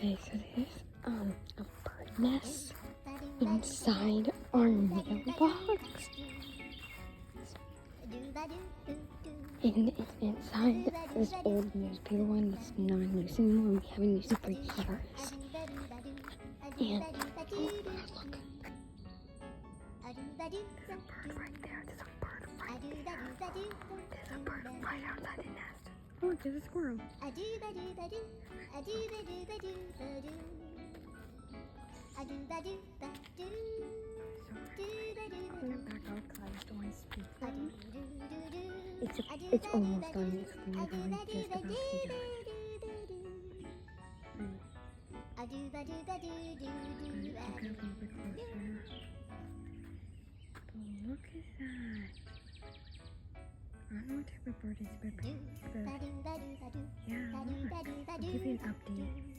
Okay, so there's a bird nest inside our mailbox. And it's inside this old newspaper one that's not in use anymore. We haven't used it for years. And oh God, look. There's a bird right there. There's a bird right there. There's a bird right outside the nest. Oh, look, there's a squirrel. It's almost done. It's literally just about to be done. Look a little bit closer. Oh, look at that. I don't know what type of bird it is, but yeah, look. I'll give you an update.